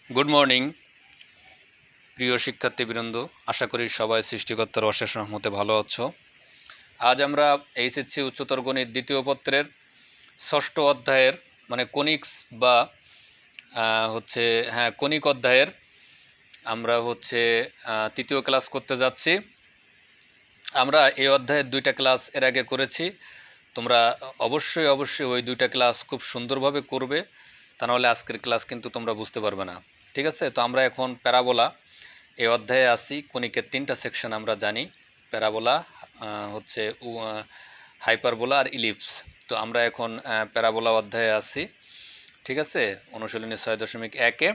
Good morning প্রিয় শিক্ষার্থীবৃন্দ, আশা করি সবাই সৃষ্টিকর্তার অশেষ রহমতে ভালো আছো। আজ আমরা এইচএসসি উচ্চতর গণিত দ্বিতীয় পত্রের ষষ্ঠ অধ্যায়ের মানে কনিক্স বা কনিক অধ্যায়ের আমরা তৃতীয় ক্লাস করতে যাচ্ছি। আমরা এই অধ্যায়ের দুইটা ক্লাস এর আগে করেছি। তোমরা অবশ্যই ওই দুইটা ক্লাস খুব সুন্দরভাবে করবে, তা নাহলে আজকের ক্লাস কিন্তু তোমরা বুঝতে পারবে না। ঠিক আছে, তো আমরা এখন প্যারাবোলা এই অধ্যায়ে আসি। কনিকের তিনটা সেকশন আমরা জানি, প্যারাবোলা, হাইপারবোলা আর ইলিপস। তো আমরা এখন প্যারাবোলা অধ্যায়ে আসি। ঠিক আছে, অনুশীলনী 6.1-এ।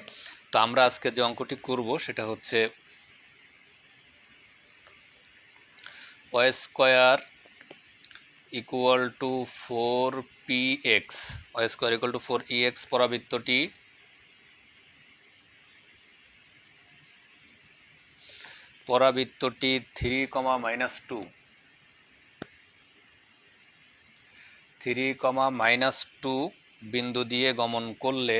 তো আমরা আজকে যে অঙ্কটি করব সেটা হচ্ছে y square equal to 4px, y square equal to 4ex পরাবৃত্তটি পরাবৃত্তটি 3, -2 বিন্দু দিয়ে গমন করলে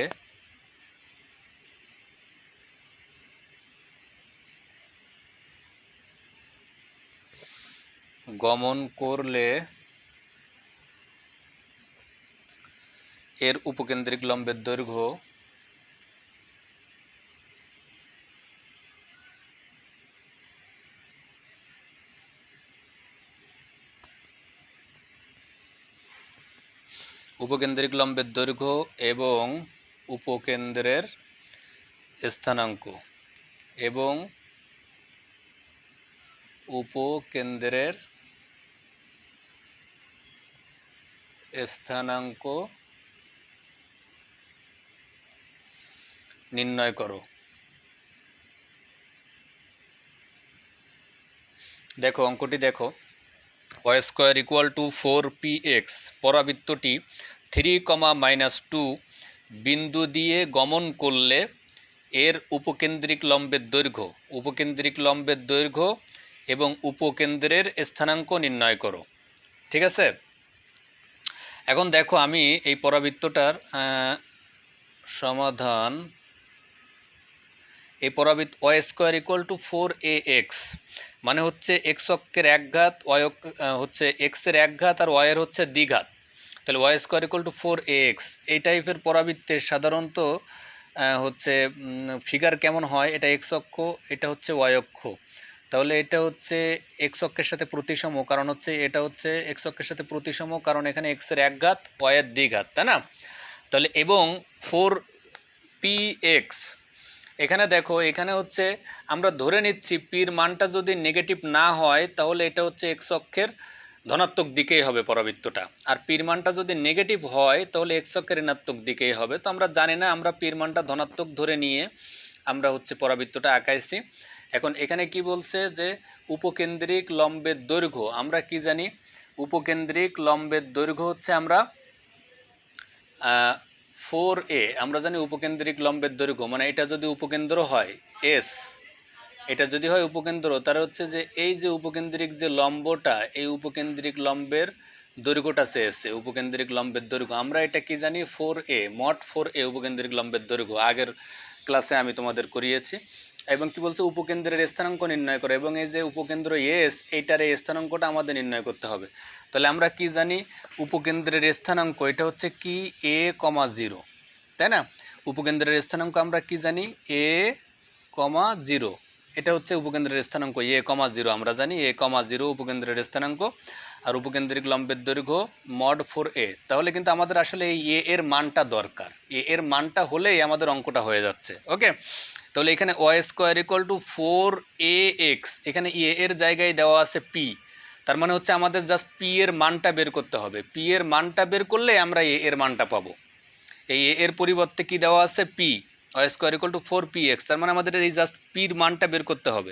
এর উপকেন্দ্রিক লম্বের দৈর্ঘ্য এবং উপকেন্দ্রের স্থানাঙ্ক নির্ণয় করো। দেখো অঙ্কটি দেখো, y square equal to 4px পরাবৃত্তটি 3, -2 বিন্দু দিয়ে গমন করলে এর উপকেন্দ্রিক লম্বের দৈর্ঘ্য এবং উপকেন্দ্রের স্থানাঙ্ক নির্ণয় করো। ঠিক আছে, এখন দেখো আমি এই পরাবৃত্তটার সমাধান, এই পরাবৃত্ত Y square equal to 4ax মানে হচ্ছে এক্স অক্ষের একঘাত, ওয়াই হচ্ছে এক্সের একঘাত আর ওয়াইয়ের হচ্ছে দ্বিঘাত। তাহলে Y square equal to 4ax এই টাইপের পরাবৃত্তের সাধারণত ফিগার কেমন হয়, এটা এক্স অক্ষ, এটা হচ্ছে ওয়াই অক্ষ। তাহলে এটা হচ্ছে এক্স অক্ষের সাথে প্রতিসম, কারণ হচ্ছে এটা হচ্ছে এক্স অক্ষের সাথে প্রতিসম, কারণ এখানে এক্সের একঘাত ওয়াইয়ের দ্বিঘাত, তাই না? তাহলে এবং 4px, এখানে দেখো, এখানে হচ্ছে আমরা ধরে নিচ্ছি পির মানটা যদি নেগেটিভ না হয় তাহলে এটা হচ্ছে এক্স অক্ষের ধনাত্মক দিকেই হবে পরাবৃত্তটা, আর পির মানটা যদি নেগেটিভ হয় তাহলে এক্স অক্ষের ঋণাত্মক দিকেই হবে। তো আমরা জানি না, আমরা পির মানটা ধনাত্মক ধরে নিয়ে আমরা পরাবৃত্তটা আঁকাইছি। এখন এখানে কি বলছে যে উপকেন্দ্রিক লম্বের দৈর্ঘ্য, আমরা কি জানি উপকেন্দ্রিক লম্বের দৈর্ঘ্য হচ্ছে আমরা 4a, আমরা জানি উপকেন্দ্রিক লম্বের দৈর্ঘ্য মানে এটা যদি উপকেন্দ্র হয় এস, এটা যদি হয় উপকেন্দ্র, তার হচ্ছে যে এই যে উপকেন্দ্রিক যে লম্বটা, এই উপকেন্দ্রিক লম্বের দৈর্ঘ্যটা চেয়েছে, উপকেন্দ্রিক লম্বের দৈর্ঘ্য আমরা এটা কি জানি 4a, মোট 4a উপকেন্দ্রিক লম্বের দৈর্ঘ্য, আগের ক্লাসে আমি তোমাদের করিয়েছি। এবং কি বলছে উপকেন্দ্রের স্থানাঙ্ক নির্ণয় করে, এবং এই যে উপকেন্দ্র এস, এইটার এই স্থানাঙ্কটা আমাদের নির্ণয় করতে হবে। তাহলে আমরা কি জানি উপকেন্দ্রের স্থানাঙ্ক, এটা হচ্ছে কি a,0, তাই না? উপকেন্দ্রের স্থানাঙ্ক আমরা কি জানি a,0, এটা হচ্ছে উপকেন্দ্রের স্থানাঙ্ক a,0, আমরা জানি a,0 উপকেন্দ্রের স্থানাঙ্ক, আর উপকেন্দ্রিক লম্বের দৈর্ঘ্য mod 4a। তাহলে কিন্তু আমাদের আসলে এই a এর মানটা দরকার, a এর মানটা হলেই আমাদের অঙ্কটা হয়ে যাচ্ছে। ওকে, তাহলে এখানে Y square equal to 4ax, এখানে a এর জায়গায় দেওয়া আছে p, তার মানে হচ্ছে আমাদের জাস্ট p এর মানটা বের করতে হবে। p এর মানটা বের করলে আমরা a এর মানটা পাবো। এই a এর পরিবর্তে কি দেওয়া আছে p, y square equal to 4px, তার মানে আমাদের এই জাস্ট পির মানটা বের করতে হবে।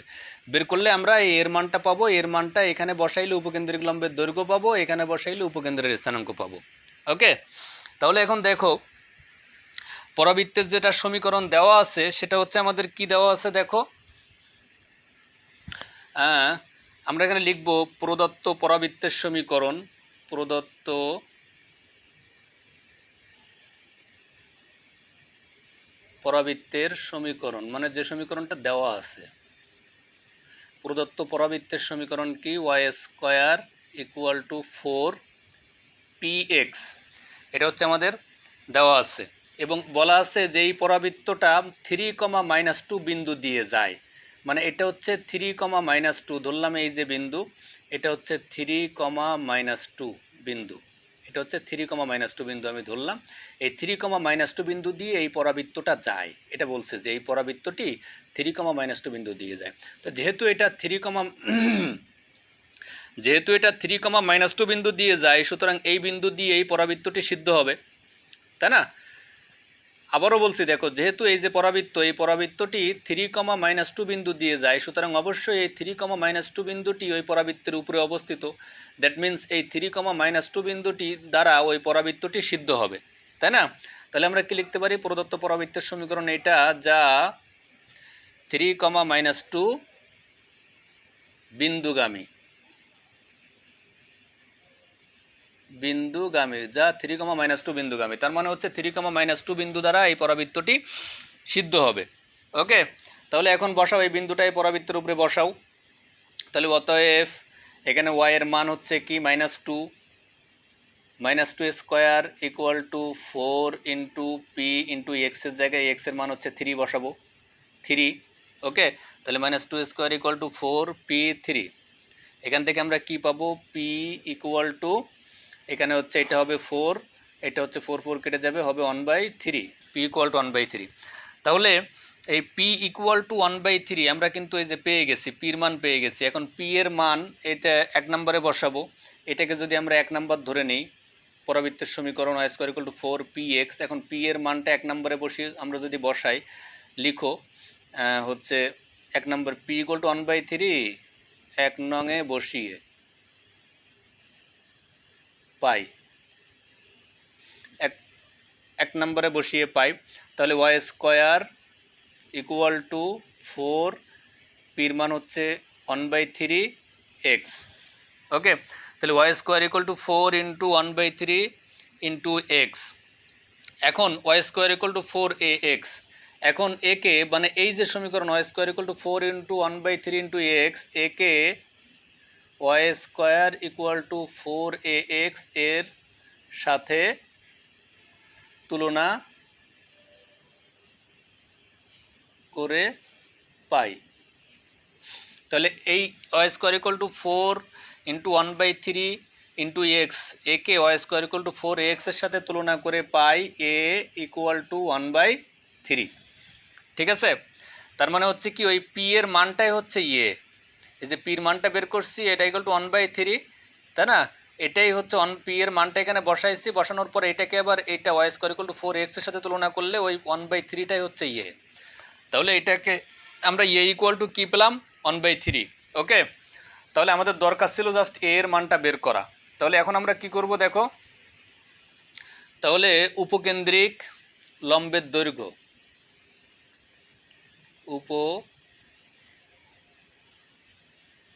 বের করলে আমরা এর মানটা পাবো, এর মানটা এখানে বসাইলে উপকেন্দ্রিক লম্বের দৈর্ঘ্য পাবো, এখানে বসাইলে উপকেন্দ্রের স্থানাঙ্ক পাবো। ওকে, তাহলে এখন দেখো পরাবৃত্তের যেটা সমীকরণ দেওয়া আছে সেটা হচ্ছে আমাদের কি দেওয়া আছে, দেখো আমরা এখানে লিখব প্রদত্ত পরাবৃত্তের সমীকরণ, পরাবৃত্তের সমীকরণ মানে যে সমীকরণটা দেওয়া আছে, প্রদত্ত পরাবৃত্তের সমীকরণ কি Y square equal to 4px, এটা হচ্ছে আমাদের দেওয়া আছে এবং বলা আছে যে এই পরাবৃত্তটা 3, -2 বিন্দু দিয়ে যায়, মানে এটা হচ্ছে 3, -2 ধরলাম, এই যে বিন্দু এটা হচ্ছে 3, -2 বিন্দু, এটা হচ্ছে 3, -2 বিন্দু আমি ধরলাম, এই 3, -2 বিন্দু দিয়ে এই পরাবৃত্তটা যায়, এটা বলছে যে এই পরাবৃত্তটি 3, -2 বিন্দু দিয়ে যায়। তো যেহেতু এটা 3, -2 বিন্দু দিয়ে যায়, সুতরাং এই বিন্দু দিয়ে এই পরাবৃত্তটি সিদ্ধ হবে, তাই না? আবারও বলছি দেখো, যেহেতু এই যে পরাবৃত্ত, এই পরাবৃত্তটি 3, -2 বিন্দু দিয়ে যায়, সুতরাং অবশ্যই এই 3, -2 বিন্দুটি ওই পরাবৃত্তের উপরে অবস্থিত। দ্যাট মিন্স এই 3, -2 বিন্দুটি দ্বারা ওই পরাবৃত্তটি সিদ্ধ হবে, তাই না? তাহলে আমরা কি লিখতে পারি? প্রদত্ত পরাবৃত্তের সমীকরণ এটা, যা 3, -2 বিন্দুগামী, যা 3, -2 বিন্দুগামী, তার মানে হচ্ছে 3, -2 বিন্দু দ্বারা এই পরাবৃত্তটি সিদ্ধ হবে। ওকে, তাহলে এখন বসাও এই বিন্দুটা এই পরাবৃত্তের উপরে বসাও। তাহলে অতএব এখানে y এর মান হচ্ছে কি -2, -2 square equal two 4 into P into এক্সের জায়গায় এক্স এর মান হচ্ছে 3 বসাবো, 3। ওকে, তাহলে -2 স্কোয়ার ইকুয়াল টু 4p3, এখান থেকে আমরা কি পাবো? পি ইকুয়াল টু, এখানে হচ্ছে এটা হবে 4, এটা হচ্ছে 4 কেটে যাবে, হবে 1/3, পি ইকুয়াল টু 1/3। তাহলে এই পি ইকুয়াল টু 1/3 আমরা কিন্তু এই যে পেয়ে গেছি, পির মান পেয়ে গেছি। এখন পি এর মান এটা 1 নম্বরে বসাবো, এটাকে যদি আমরা 1 নম্বর ধরে নিই, পরাবৃত্তের সমীকরণ y square equal to 4px, এখন পি এর মানটা 1 নম্বরে বসিয়ে আমরা যদি বসাই, লিখো হচ্ছে 1 নম্বর পি ইকুয়াল টু 1/3 1 নংয়ে বসিয়ে পাই, 1 নম্বরে বসিয়ে পাই। তাহলে y স্কয়ার ইকুয়াল টু 4, পির মান হচ্ছে 1/3x। ওকে, তাহলে y square equal to 4 into 1/3 into x. এখন y square equal to 4ax, এখন একে মানে এই যে সমীকরণ y square equal to 4 into 1/3 into x, একে y square equal to 4ax এর সাথে তুলনা করে পাই। তাহলে এই y square equal to 4 into 1/3 into x, একে y square equal to 4x এর সাথে তুলনা করে পাই a ইকুয়াল টু 1/3। ঠিক আছে, তার মানে হচ্ছে কি ওই পি এর মানটাই হচ্ছে এ, এই যে পির মানটা বের করছি এটা ইকুয়াল টু 1/3, তাই না? এটাই হচ্ছে পি এর মানটা এখানে বসাইছি, বসানোর পর এটাকে আবার এইটা y square equal to 4x এর সাথে তুলনা করলে ওই 1/3টাই হচ্ছে এ। তাহলে এটাকে আমরা এ ইকুয়াল টু কী পেলাম? 1/3। ওকে, তাহলে আমাদের দরকার ছিল জাস্ট এ এর মানটা বের করা। তাহলে এখন আমরা কি করব দেখো, তাহলে উপকেন্দ্রিক লম্বের দৈর্ঘ্য,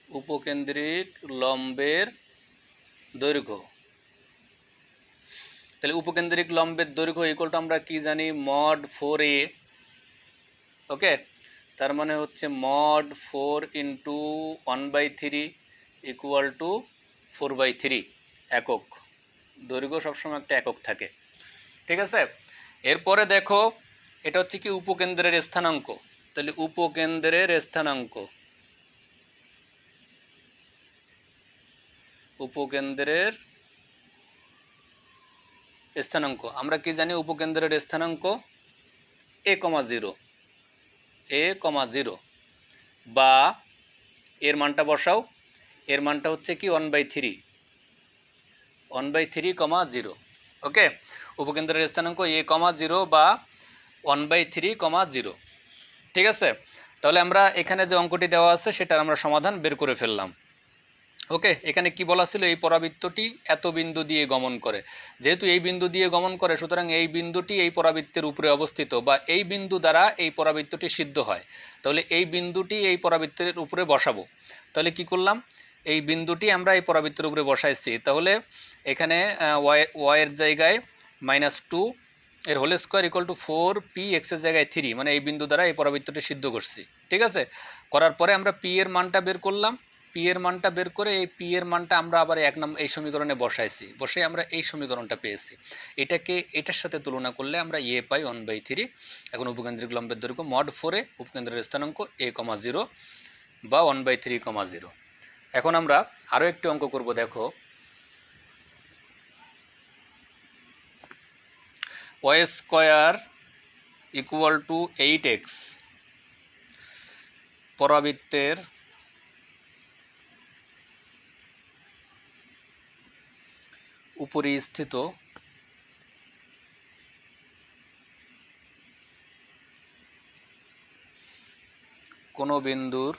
উপকেন্দ্রিক লম্বের দৈর্ঘ্য, তাহলে উপকেন্দ্রিক লম্বের দৈর্ঘ্য ইকুয়াল টু আমরা কি জানি? Mod 4a। ওকে, তার মানে হচ্ছে মড 4 ইন্টু 1/3 ইকুয়াল টু 4/3 একক। দৈর্ঘ্য সবসময় একটা একক থাকে। ঠিক আছে, এরপরে দেখো এটা হচ্ছে কি উপকেন্দ্রের স্থানাঙ্ক। তাহলে উপকেন্দ্রের স্থানাঙ্ক, উপকেন্দ্রের স্থানাঙ্ক আমরা কি জানি? উপকেন্দ্রের স্থানাঙ্ক a,0, a,0 বা এর মানটা বসাও, এর মানটা হচ্ছে কি 1/3, 1/3,0। ওকে, উপকেন্দ্রের স্থানাঙ্ক a,0 বা 1/3,0। ঠিক আছে, তাহলে আমরা এখানে যে অঙ্কটি দেওয়া আছে সেটার আমরা সমাধান বের করে ফেললাম। ওকে, এখানে কি বলা ছিল? এই পরাবৃত্তটি এত বিন্দু দিয়ে গমন করে, যেহেতু এই বিন্দু দিয়ে গমন করে সুতরাং এই বিন্দুটি এই পরাবৃত্তের উপরে অবস্থিত বা এই বিন্দু দ্বারা এই পরাবৃত্তটি সিদ্ধ হয়। তাহলে এই বিন্দুটি এই পরাবৃত্তের উপরে বসাবো। তাহলে কি করলাম? এই বিন্দুটি আমরা এই পরাবৃত্তের উপরে বসাইছি। তাহলে এখানে ওয়াই এর জায়গায় -2 এর whole square equal two 4p এক্সের জায়গায় 3, মানে এই বিন্দু দ্বারা এই পরাবৃত্তটি সিদ্ধ করছি। ঠিক আছে, করার পরে আমরা p এর মানটা বের করলাম। p এর মানটা বের করে এই p এর মানটা আমরা আবার এই সমীকরণে বসাইছি, বসে আমরা এই সমীকরণটা পেয়েছি। এটাকে এটার সাথে তুলনা করলে আমরা a পাই 1/3। এখন উপকেন্দ্রিক লম্বের দৈর্ঘ্য mod 4a, উপকেন্দ্রের স্থানাঙ্ক a, 0 বা 1/3, 0। এখন আমরা আরও একটি অঙ্ক করব। দেখো, y square equal to 8x পরাবৃত্তের উপরিস্থিত কোনো বিন্দুর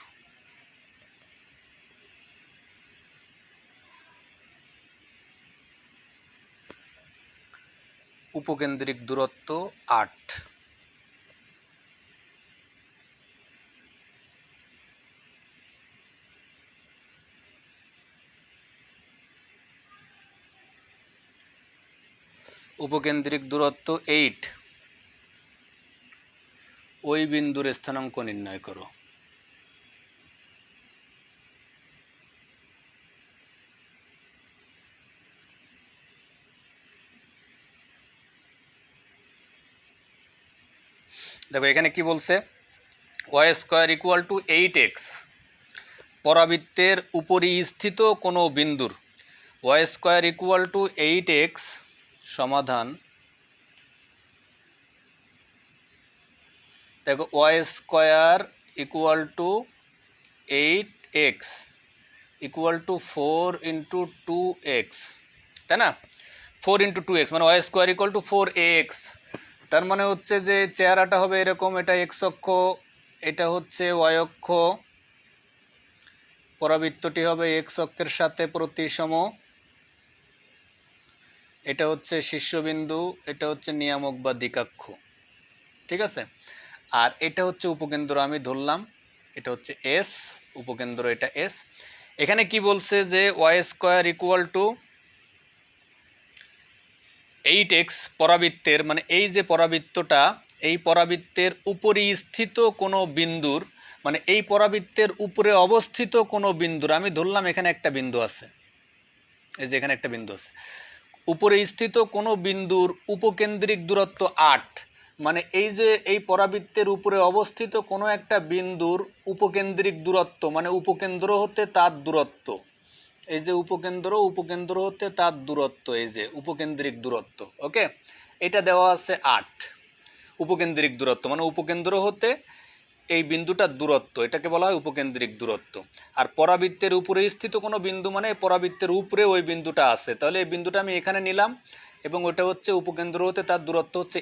উপকেন্দ্রিক দূরত্ব 8। উপকেন্দ্রিক দূরত্ব 8, ওই বিন্দুর স্থানাঙ্ক নির্ণয় করো। দেখো এখানে কি বলছে, y square equal to 8x পরাবৃত্তের উপরিস্থিত কোনো বিন্দুর y square equal to 8x সমাধান। দেখো y square equal to 8x equal to 4 into 2x, তাই না? 4 ইন্টু 2x মানে y square equal to 4ax। তার মানে হচ্ছে যে চেহারাটা হবে এরকম, এটা x অক্ষ, এটা হচ্ছে y অক্ষ, পরাবৃত্তটি হবে x অক্ষের সাথে প্রতিসম, এটা হচ্ছে শীর্ষবিন্দু, এটা হচ্ছে নিয়ামক বা দিকাক্ষ। ঠিক আছে, আর এটা হচ্ছে উপকেন্দ্র আমি ধরলাম, এটা হচ্ছে S উপকেন্দ্র, এটা S। এখানে কি বলছে যে y square equal to 8x পরাবৃত্তের, মানে এই যে পরাবৃত্তটা, এই পরাবৃত্তের উপরিস্থিত কোনো বিন্দুর, মানে এই পরাবৃত্তের উপরে অবস্থিত কোনো বিন্দুর, আমি ধরলাম এখানে একটা বিন্দু আছে, এই যে এখানে একটা বিন্দু আছে, উপরে স্থিত কোনো বিন্দুর উপকেন্দ্রিক দূরত্ব 8। মানে এই যে এই পরাবৃত্তের উপরে অবস্থিত কোনো একটা বিন্দুর উপকেন্দ্রিক দূরত্ব, মানে উপকেন্দ্র হতে তার দূরত্ব, এই যে উপকেন্দ্র হতে তার দূরত্ব, এই যে উপকেন্দ্রিক দূরত্ব। ওকে, এটা দেওয়া আছে 8 উপকেন্দ্রিক দূরত্ব, মানে উপকেন্দ্র হতে এই বিন্দুটার দূরত্ব, এটাকে বলা হয় উপকেন্দ্রিক দূরত্ব। আর পরাবৃত্তের উপরে স্থিত কোনো বিন্দু মানে পরাবৃত্তের উপরে ওই বিন্দুটা আছে, তাহলে এই বিন্দুটা আমি এখানে নিলাম এবং ওটা হচ্ছে উপকেন্দ্র হতে তার দূরত্ব হচ্ছে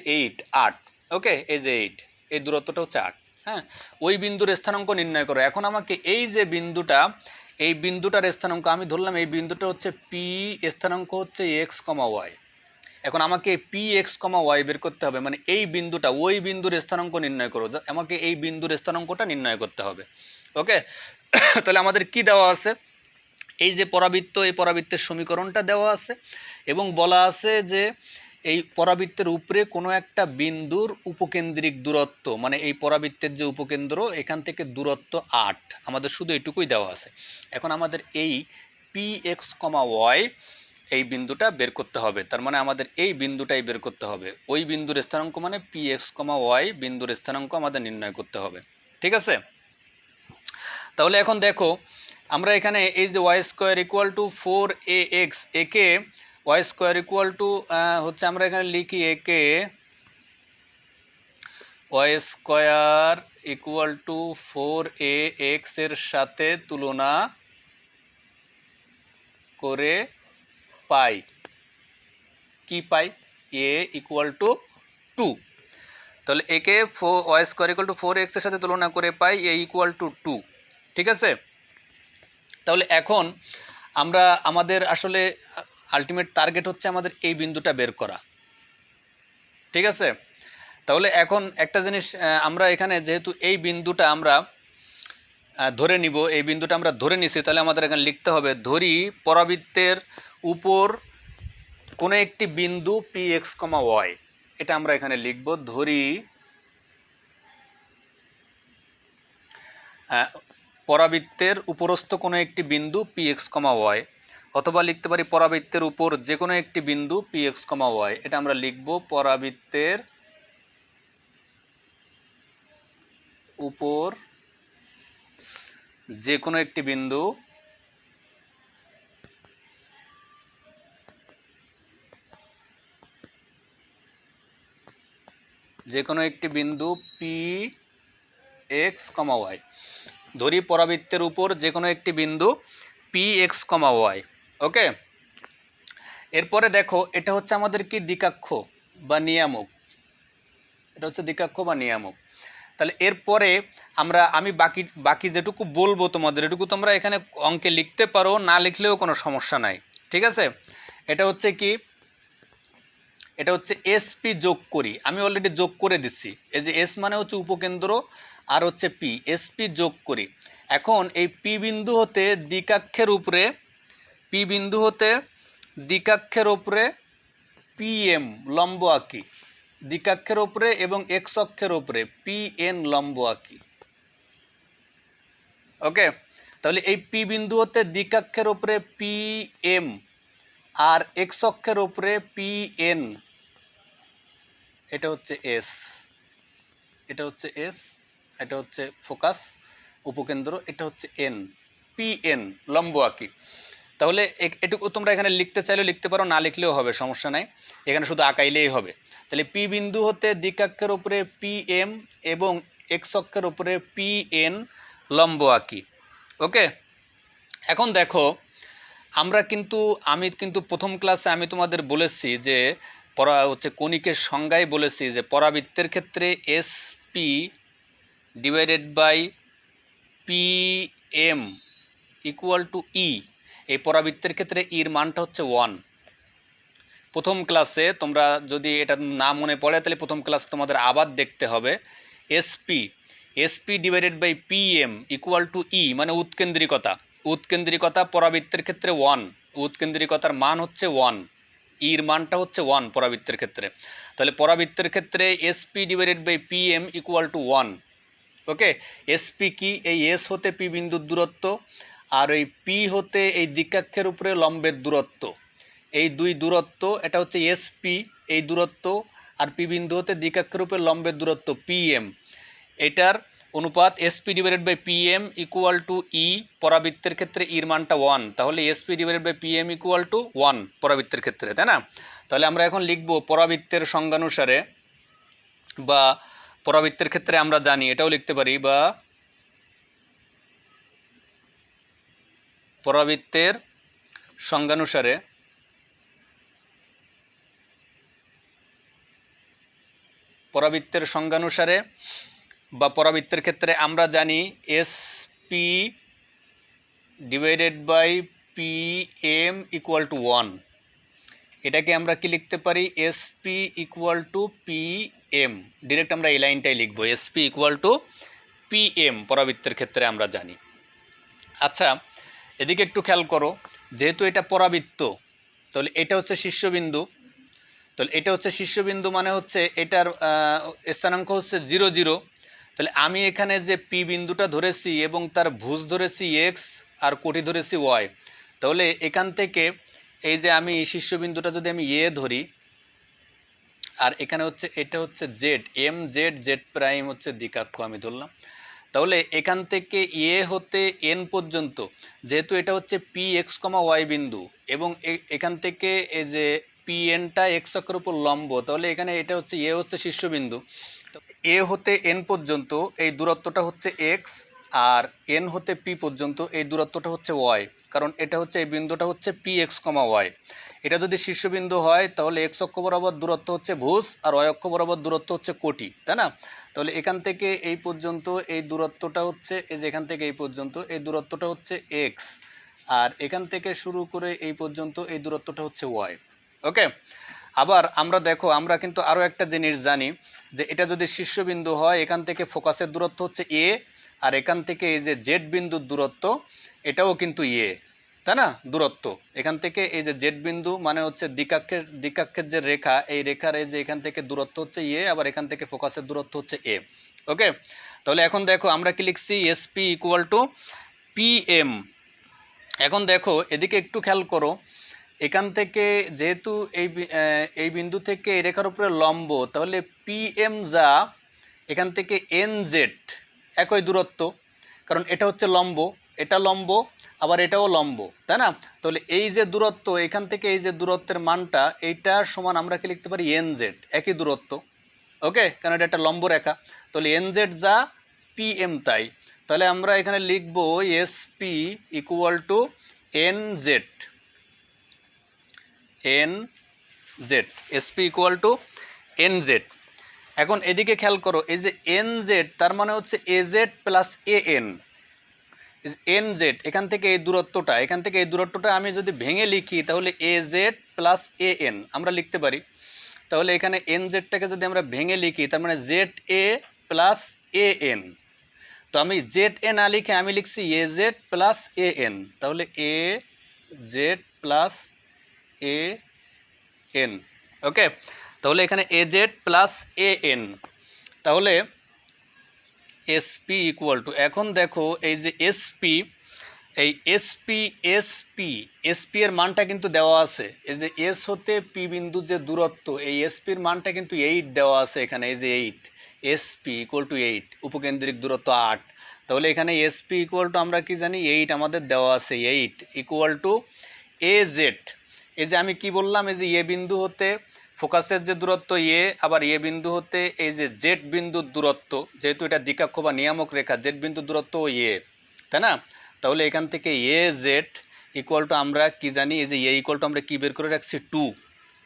8। ওকে, এই যে 8, এই দূরত্বটা হচ্ছে 8। হ্যাঁ, ওই বিন্দুর স্থানাঙ্ক নির্ণয় করো। এখন আমাকে এই যে বিন্দুটা, এই বিন্দুটার স্থানাঙ্ক আমি ধরলাম, এই বিন্দুটা হচ্ছে পি, স্থানাঙ্ক হচ্ছে x, y। এখন আমাকে পি এক্স, ওয়াই বের করতে হবে, মানে এই বিন্দুটা, ওই বিন্দুর স্থানাঙ্ক নির্ণয় করো, আমাকে এই বিন্দুর স্থানাঙ্কটা নির্ণয় করতে হবে। ওকে, তাহলে আমাদের কি দেওয়া আছে, এই যে পরাবৃত্ত, এই পরাবৃত্তের সমীকরণটা দেওয়া আছে এবং বলা আছে যে এই পরাবৃত্তের উপরে কোনো একটা বিন্দুর উপকেন্দ্রিক দূরত্ব, মানে এই পরাবৃত্তের যে উপকেন্দ্র, এখান থেকে দূরত্ব 8, আমাদের শুধু এটুকুই দেওয়া আছে। এখন আমাদের এই পি এক্স, ওয়াই এই বিন্দুটা বের করতে হবে, তার মানে আমাদের এই বিন্দুটাই বের করতে হবে, ওই বিন্দুর স্থানাঙ্ক মানে পি এক্স, ওয়াই বিন্দুর স্থানাঙ্ক আমাদের নির্ণয় করতে হবে। ঠিক আছে, তাহলে এখন দেখো আমরা এখানে এই যে Y square equal to 4ax, একে ওয়াই স্কোয়ার ইকুয়াল টু হচ্ছে, আমরা এখানে লিখি একে Y square equal to 4ax এর সাথে তুলনা করে পাই, কি পাই, a ইকুয়াল টু 2। তাহলে একে Y square equal two 4x এর সাথে তুলনা করে পাই a ইকুয়াল টু 2। ঠিক আছে, তাহলে এখন আমরা আমাদের আসলে আলটিমেট টার্গেট হচ্ছে আমাদের এই বিন্দুটা বের করা। ঠিক আছে, তাহলে এখন একটা জিনিস আমরা এখানে যেহেতু এই বিন্দুটা আমরা ধরে নিব, এই বিন্দুটা আমরা ধরে নিছি, তাহলে আমাদের এখানে লিখতে হবে, ধরি পরাবৃত্তের উপর কোনো একটি বিন্দু পি এক্স, ওয়াই, এটা আমরা এখানে লিখব। ধরি পরাবৃত্তের উপরস্থ কোনো একটি বিন্দু পি এক্স কমা ওয়াই, অথবা লিখতে পারি পরাবৃত্তের উপর যে কোনো একটি বিন্দু পি এক্স কমা ওয়াই। এটা আমরা লিখব পরাবৃত্তের উপর যে কোনো একটি বিন্দু পি এক্স কমা ওয়াই। ধরি পরাবৃত্তের উপর যে কোনো একটি বিন্দু পি এক্স কমা ওয়াই। ওকে, এরপরে দেখো এটা হচ্ছে আমাদের কি দ্বিকাক্ষ বা নিয়ামক, এটা হচ্ছে দ্বিকাক্ষ বা নিয়ামক। তাহলে এরপরে আমি বাকি যেটুকু বলবো তোমাদের, এটুকু তোমরা এখানে অঙ্কে লিখতে পারো, না লিখলেও কোনো সমস্যা নাই, ঠিক আছে। এটা হচ্ছে কি, এটা হচ্ছে এসপি যোগ করি, আমি অলরেডি যোগ করে দিচ্ছি। এই যে এস মানে হচ্ছে উপকেন্দ্র আর হচ্ছে পি, এসপি যোগ করি। এখন এই পি বিন্দু হতে দ্বিকাক্ষের উপরে, পি বিন্দু হতে দ্বিকাক্ষের উপরে পি এম লম্ব আঁকি, দ্বিকাক্ষের উপরে এবং এক্স অক্ষের উপরে পি এন লম্ব আঁকি। ওকে, তাহলে এই পি বিন্দু হতে দ্বিকাক্ষের উপরে পি এম আর এক্স অক্ষের উপরে পি এন, এটা হচ্ছে এস, এটা হচ্ছে এস, এটা হচ্ছে ফোকাস উপকেন্দ্র, এটা হচ্ছে এন, পি এন লম্ব আঁকি। তাহলে এটুকু তোমরা এখানে লিখতে চাইলেও লিখতে পারো, না লিখলেও হবে, সমস্যা নাই, এখানে শুধু আঁকাইলেই হবে। তাহলে পি বিন্দু হতে দ্বিকাক্ষের উপরে পি এম এবং এক্স অক্ষের উপরে পি এন লম্ব আঁকি। ওকে, এখন দেখো আমি কিন্তু প্রথম ক্লাসে আমি তোমাদের বলেছি যে কণিকের সংজ্ঞায় বলেছি যে পরাবৃত্তের ক্ষেত্রে S P divided by P M equal to E. এই পরাবৃত্তের ক্ষেত্রে ইর মানটা হচ্ছে 1। প্রথম ক্লাসে তোমরা যদি এটা না মনে পড়ে তাহলে প্রথম ক্লাস তোমাদের আবার দেখতে হবে। SP divided by P M equal to E মানে উৎকেন্দ্রিকতা পরাবৃত্তের ক্ষেত্রে 1, উৎকেন্দ্রিকতার মান হচ্ছে 1, ইর মানটা হচ্ছে 1 পরাবৃত্তের ক্ষেত্রে। তাহলে পরাবৃত্তের ক্ষেত্রে SP divided by P M equal to 1। Okay, SP কি, এই এস হতে পি বিন্দুর দূরত্ব, আর ওই পি হতে এই দ্বিকাক্ষের উপরে লম্বের দূরত্ব, এই দুই দূরত্ব, এটা হচ্ছে এসপি এই দূরত্ব, আর পি বিন্দু হতে দ্বিকাক্ষের উপরে লম্বের দূরত্ব পি এম, এটার অনুপাত SP divided by P M equal to E. পরাবৃত্তের ক্ষেত্রে ইর মানটা 1, তাহলে SP divided by P M equal to 1 পরাবৃত্তের ক্ষেত্রে, তাই না? তাহলে আমরা এখন লিখব পরাবৃত্তের সংজ্ঞানুসারে, বা পরাবৃত্তের ক্ষেত্রে আমরা জানি, এটাও লিখতে পারি, বা পরাবৃত্তের সংজ্ঞানুসারে বা পরাবৃত্তের ক্ষেত্রে আমরা জানি SP divided by P M equal to 1। এটাকে আমরা কি লিখতে পারি, SP equal to P M, direct আমরা এই লাইনটাই লিখব, SP equal to P M পরাবৃত্তের ক্ষেত্রে আমরা জানি। আচ্ছা, এদিকে একটু খেয়াল করো, যেহেতু এটা পরাবৃত্ত, তাহলে এটা হচ্ছে শীর্ষবিন্দু, তাহলে এটা হচ্ছে শীর্ষবিন্দু মানে হচ্ছে এটার স্থানাঙ্ক হচ্ছে 0 0। তাহলে আমি এখানে যে পি বিন্দুটা ধরেছি এবং তার ভুজ ধরেছি এক্স আর কোটি ধরেছি ওয়াই, তাহলে এখান থেকে এই যে আমি শীর্ষবিন্দুটা যদি আমি এ ধরি, আর এখানে হচ্ছে এটা হচ্ছে Z, M Z, Z prime হচ্ছে দ্বিকাক্ষ আমি ধরলাম। তাহলে এখান থেকে এ হতে এন পর্যন্ত, যেহেতু এটা হচ্ছে পি এক্স কমা ওয়াই বিন্দু এবং এখান থেকে এই যে পি এনটা এক্স অক্ষের উপর লম্ব, তাহলে এখানে এটা হচ্ছে এ হচ্ছে শীর্ষবিন্দু, এ হতে এন পর্যন্ত এই দূরত্বটা হচ্ছে এক্স, আর এন হতে পি পর্যন্ত এই দূরত্বটা হচ্ছে ওয়াই, কারণ এটা হচ্ছে এই বিন্দুটা হচ্ছে পি এক্স কমা ওয়াই। এটা যদি শীর্ষবিন্দু হয় তাহলে এক্স অক্ষ বরাবর দূরত্ব হচ্ছে ভুজ আর ওয়াই অক্ষ বরাবর দূরত্ব হচ্ছে কোটি, তাই না? তাহলে এখান থেকে এই পর্যন্ত এই দূরত্বটা হচ্ছে, এই যে এখান থেকে এই পর্যন্ত এই দূরত্বটা হচ্ছে এক্স, আর এখান থেকে শুরু করে এই পর্যন্ত এই দূরত্বটা হচ্ছে ওয়াই। ওকে, আবার আমরা দেখো, আমরা কিন্তু আরও একটা জিনিস জানি যে এটা যদি শীর্ষবিন্দু হয়, এখান থেকে ফোকাসের দূরত্ব হচ্ছে এ, আর এখান থেকে এই যে জেড বিন্দুর দূরত্ব এটাও কিন্তু এ। তাই না, দূরত্ব এখান থেকে এই যে জেড বিন্দু মানে হচ্ছে দিকাক্ষের যে রেখা, এই রেখার এই যে এখান থেকে দূরত্ব হচ্ছে এ, আবার এখান থেকে ফোকাসের দূরত্ব হচ্ছে এ। ওকে, তাহলে এখন দেখো আমরা কি লিখছি, এসপি ইকুয়াল টু পিএম। এখন দেখো এদিকে একটু খেয়াল করো, এখান থেকে যেহেতু এই বিন্দু থেকে এই রেখার উপরে লম্ব, তাহলে পিএম যা এখান থেকে এন জেড একই দূরত্ব, কারণ এটা হচ্ছে লম্ব, এটা লম্ব, আবার এটাও লম্ব, তাই না? তাহলে এই যে দূরত্ব এখান থেকে এই যে দূরত্বের মানটা, এইটা সমান আমরা কি লিখতে পারি, এন জেড, একই দূরত্ব। ওকে, কারণ এটা একটা লম্ব রেখা, তাহলে এন জেড যা পিএম তাই। তাহলে আমরা এখানে লিখব SP equal two N Z, N Z, SP equal two N Z. এখন এদিকে খেয়াল করো, এই যে এন জেড তার মানে হচ্ছে এ Z plus A N. N Z এখান থেকে এই দূরত্বটা, এখান থেকে এই দূরত্বটা আমি যদি ভেঙে লিখি তাহলে A Z plus A N আমরা লিখতে পারি। তাহলে এখানে এন জেডটাকে যদি আমরা ভেঙে লিখি তার মানে Z A plus A N. তো আমি জেড এ না লিখে আমি লিখছি A Z plus A N, তাহলে A Z plus A N. Okay, তাহলে এখানে A Z plus A N, তাহলে এসপি ইকুয়াল টু, এখন দেখো এই যে এসপি, এই এসপি এর মানটা কিন্তু দেওয়া আছে, এই যে এস হতে পি বিন্দুর যে দূরত্ব, এই এসপির মানটা কিন্তু 8 দেওয়া আছে এখানে, এই যে 8, এসপি ইকুয়াল টু 8, উপকেন্দ্রিক দূরত্ব 8। তাহলে এখানে এসপি ইকুয়াল টু আমরা কি জানি, 8 আমাদের দেওয়া আছে, 8 ইকুয়াল টু এ জেড। এই যে আমি কি বললাম, এই যে এ বিন্দু হতে ফোকাসের যে দূরত্ব এ, আবার এ বিন্দু হতে এই যে জেড বিন্দুর দূরত্ব, যেহেতু এটা দ্বিকাক্ষ বা নিয়ামক রেখা, জেড বিন্দুর দূরত্ব এ, তাই না? তাহলে এখান থেকে এ জেড ইকুয়াল টু আমরা কি জানি, এই যে এ ইকুয়াল টু আমরা কি বের করে রাখছি, 2।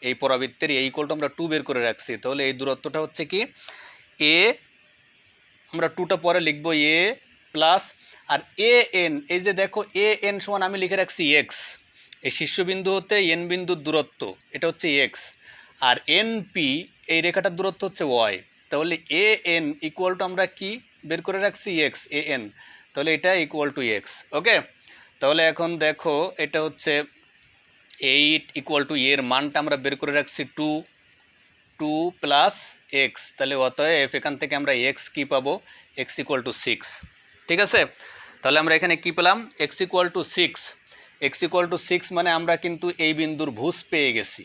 এই পরাবৃত্তের এ ইকুয়াল টু আমরা 2 বের করে রাখছি। তাহলে এই দূরত্বটা হচ্ছে কি এ, আমরা 2টা পরে লিখবো এ প্লাস, আর এ এন, এই যে দেখো এ এন সমান আমি লিখে রাখছি এক্স, এই শীর্ষবিন্দু হতে এন বিন্দুর দূরত্ব এটা হচ্ছে এক্স, আর এন পি এই রেখাটার দূরত্ব হচ্ছে ওয়াই। তাহলে এ এন ইকুয়াল টু আমরা কি বের করে রাখছি, এক্স, এ এন, তাহলে এটা ইকুয়াল টু এক্স। ওকে, তাহলে এখন দেখো এটা হচ্ছে 8 ইকুয়াল টু এর মানটা আমরা বের করে রাখছি 2 প্লাস এক্স, তাহলে অতএব এখান থেকে আমরা এক্স কি পাবো, এক্স ইকুয়াল টু 6। ঠিক আছে, তাহলে আমরা এখানে কি পেলাম, x equal two 6। X equal two 6 মানে আমরা কিন্তু এই বিন্দুর ভুজ পেয়ে গেছি,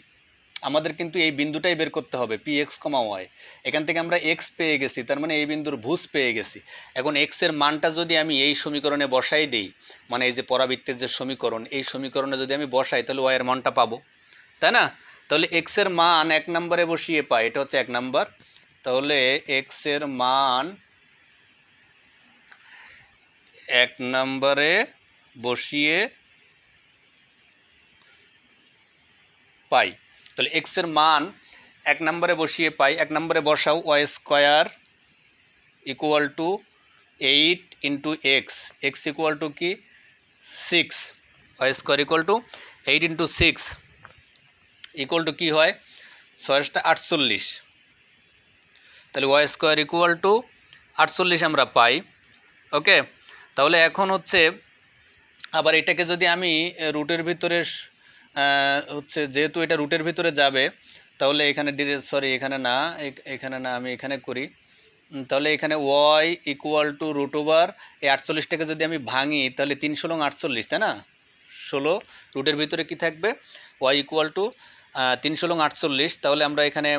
আমাদের কিন্তু এই বিন্দুটাই বের করতে হবে, পি এক্স কমা ওয়াই। এখান থেকে আমরা এক্স পেয়ে গেছি, তার মানে এই বিন্দুর ভুজ পেয়ে গেছি। এখন এক্সের মানটা যদি আমি এই সমীকরণে বসাই দিই, মানে এই যে পরাবৃত্তের যে সমীকরণ, এই সমীকরণে যদি আমি বসাই তাহলে ওয়াইয়ের মানটা পাবো, তাই না? তাহলে এক্সের মান 1 নম্বরে বসিয়ে পাই, এটা হচ্ছে 1 নম্বর। তাহলে এক্সের মান 1 নম্বরে বসিয়ে পাই, তাহলে এক্সের মান 1 নম্বরে বসিয়ে পাই, 1 নম্বরে বসাও, Y square equal to 8 into X, X equal to কি 6, Y square equal to 8 into 6 equal to কী হয়, 6 × 8 = 48। তাহলে ওয়াই স্কোয়ার ইকুয়াল টু 48 আমরা পাই। ওকে, তাহলে এখন হচ্ছে আবার এটাকে যদি আমি রুটের ভিতরে হচ্ছে, যেহেতু এটা রুটের ভিতরে যাবে, তাহলে এখানে এখানে না, আমি এখানে করি। তাহলে এখানে y equal to root over এই 48টাকে যদি আমি ভাঙি তাহলে 3 × 16 = 48, তাই না? 16 রুটের ভিতরে কি থাকবে, ওয়াই ইকুয়াল টু 3 × 16 = 48। তাহলে আমরা এখানে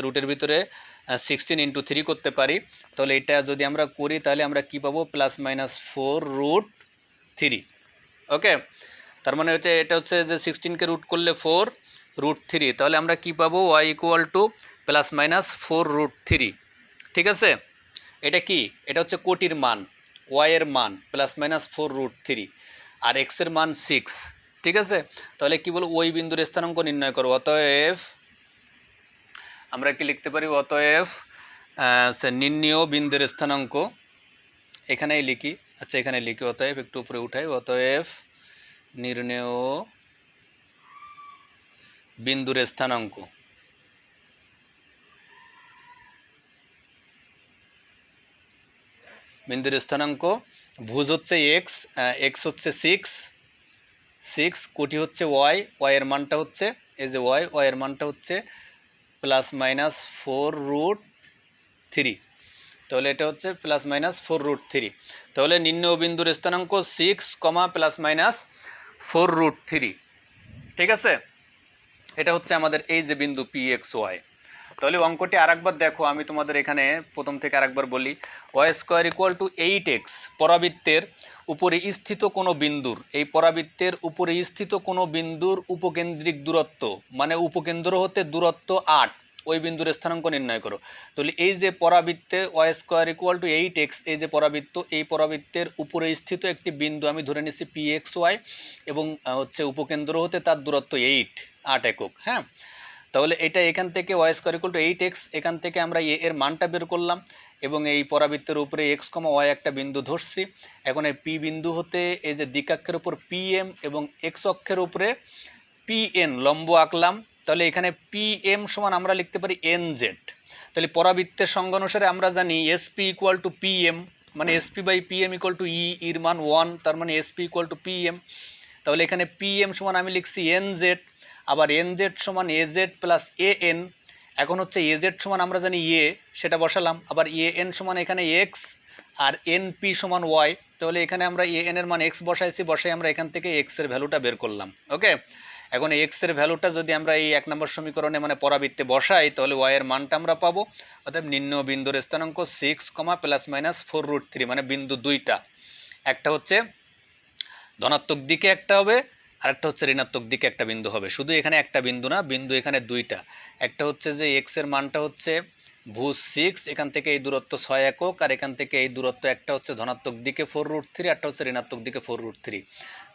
রুটের ভিতরে 16 × 3 করতে পারি। তাহলে এটা যদি আমরা করি তাহলে আমরা কি পাবো, +-4√3। ওকে, তার মানে হচ্ছে এটা হচ্ছে যে 16কে রুট করলে 4√3, তাহলে আমরা কি পাবো, ওয়াই ইকুয়াল টু +-4√3। ঠিক আছে, এটা কি, এটা হচ্ছে কোটির মান, ওয়াই এর মান +-4√3, আর এক্স এর মান 6। ঠিক আছে, তাহলে কি বলবো, ওই বিন্দুর স্থানাঙ্ক নির্ণয় করো। অতএব আমরা কি লিখতে পারি, অতএব নির্ণেয় বিন্দুর স্থানাঙ্ক, এখানেই লিখি, আচ্ছা এখানে লিখি, অতএব একটু উপরে উঠাই, অতএব নির্ণেয় বিন্দুর স্থানাঙ্ক, বিন্দুর স্থানাঙ্ক ভুজ হচ্ছে এক্স, এক্স হচ্ছে 6, 6 কোটি হচ্ছে ওয়াই, ওয়াইয়ের মানটা হচ্ছে এই যে ওয়াইয়ের মানটা হচ্ছে +-4√3। তাহলে এটা হচ্ছে +-4√3। তাহলে নির্ণয় বিন্দুর স্থানাঙ্ক 6, +-4√3। ঠিক আছে, এটা হচ্ছে আমাদের এই যে বিন্দু PXY। তাহলে অঙ্কটি আরেকবার দেখো, আমি তোমাদের এখানে প্রথম থেকে আরেকবার বলি। y² = 8x পরাবৃত্তের উপরে স্থিত কোনো বিন্দুর, এই পরাবৃত্তের উপরে স্থিত কোনো বিন্দুর উপকেন্দ্রিক দূরত্ব, মানে উপকেন্দ্র হতে দূরত্ব 8, ওই বিন্দুর স্থানাঙ্ক নির্ণয় করো। তাহলে এই যে পরাবৃত্তে y² = 8x, এই যে পরাবৃত্ত, এই পরাবৃত্তের উপরে স্থিত একটি বিন্দু আমি ধরে নিচ্ছি PXY, এবং হচ্ছে উপকেন্দ্র হতে তার দূরত্ব 8 একক। হ্যাঁ, তাহলে এটা এখান থেকে y² = 8x, এখান থেকে আমরা এ এর মানটা বের করলাম, এবং এই পরাবৃত্তের উপরে x, y একটা বিন্দু ধরছি। এখন এই পি বিন্দু হতে এই যে দিকাক্ষের উপর PM এবং x অক্ষের উপরে PN লম্ব আঁকলাম। তাহলে এখানে PM সমান আমরা লিখতে পারি NZ। তাহলে পরাবৃত্তের সংজ্ঞা অনুসারে আমরা জানি SP = PM, মানে SP/PM = E, এর মান 1, তার মানে SP = PM। তাহলে এখানে PM সমান আমি লিখছি NZ, আবার NZ সমান AZ + AN। এখন হচ্ছে AZ সমান আমরা জানি A, সেটা বসালাম, আবার AN সমান এখানে X, আর NP সমান Y। তাহলে এখানে আমরা AN এর মান X বসাইছি, বসাই আমরা এখান থেকে X এর ভ্যালুটা বের করলাম। ওকে, এখন X এর ভ্যালুটা যদি আমরা এই 1 নম্বর সমীকরণে মানে পরাবৃত্তে বসাই, তাহলে Y এর মানটা আমরা পাবো। অর্থাৎ নির্ণয় বিন্দুর স্থানাঙ্ক 6, +-4√3, মানে বিন্দু দুইটা, একটা হচ্ছে ধনাত্মক দিকে একটা হবে, আরেকটা হচ্ছে ঋণাত্মক দিকে একটা বিন্দু হবে। শুধু এখানে একটা বিন্দু না, বিন্দু এখানে দুইটা। একটা হচ্ছে যে x এর মানটা হচ্ছে ভুজ 6, এখান থেকে এই দূরত্ব 6 একক, আর এখান থেকে এই দূরত্ব একটা হচ্ছে ধনাত্মক দিকে 4√3, একটা হচ্ছে ঋণাত্মক দিকে 4√3।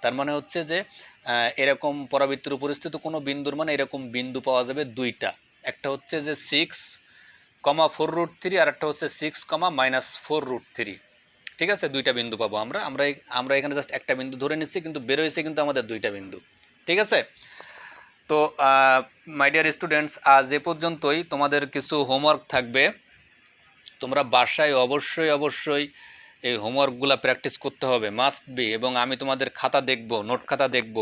তার মানে হচ্ছে যে এরকম পরাবৃত্তের উপরিস্থিত কোনো বিন্দুর মানে এরকম বিন্দু পাওয়া যাবে দুইটা, একটা হচ্ছে যে 6, 4√3, আর একটা হচ্ছে 6, -4√3। ঠিক আছে, দুইটা বিন্দু পাবো আমরা আমরা এখানে জাস্ট একটা বিন্দু ধরে নিচ্ছি, কিন্তু বের হয়েছে কিন্তু আমাদের দুইটা বিন্দু। ঠিক আছে, তো মাই ডিয়ার স্টুডেন্টস, আজ এ পর্যন্তই। তোমাদের কিছু হোমওয়ার্ক থাকবে, তোমরা বাসায় অবশ্যই এই হোমওয়ার্কগুলো প্র্যাকটিস করতে হবে, মাস্ট বি। এবং আমি তোমাদের খাতা দেখব, নোট খাতা দেখব।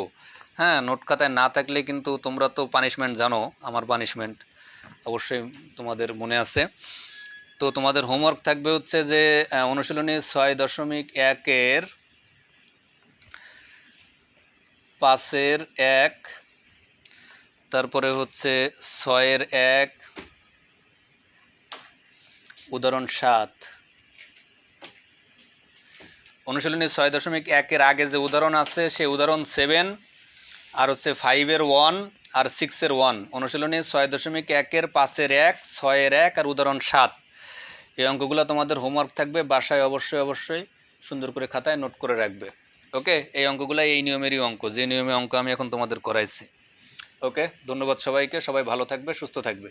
হ্যাঁ, নোট খাতায় না থাকলে কিন্তু তোমরা তো পানিশমেন্ট জানো, আমার পানিশমেন্ট অবশ্যই তোমাদের মনে আছে। তো তোমাদের হোমওয়ার্ক থাকবে হচ্ছে যে অনুশীলনী 6.1-এর 5-এর 1, তারপরে হচ্ছে 6-এর 1, উদাহরণ 7। অনুশীলনী 6.1-এর আগে যে উদাহরণ আছে সেই উদাহরণ 7, আর হচ্ছে 5-এর 1 আর 6-এর 1। অনুশীলনী 6.1-এর 5-এর 1, 6-এর 1 আর উদাহরণ 7। এই অঙ্কগুলো তোমাদের হোমওয়ার্ক থাকবে, বাসায় অবশ্যই সুন্দর করে খাতায় নোট করে রাখবে। ওকে, এই অঙ্কগুলো এই নিয়মেরই অঙ্ক, যে নিয়মে অঙ্ক আমি এখন তোমাদের করাইছি। ওকে, ধন্যবাদ সবাইকে, সবাই ভালো থাকবে, সুস্থ থাকবে।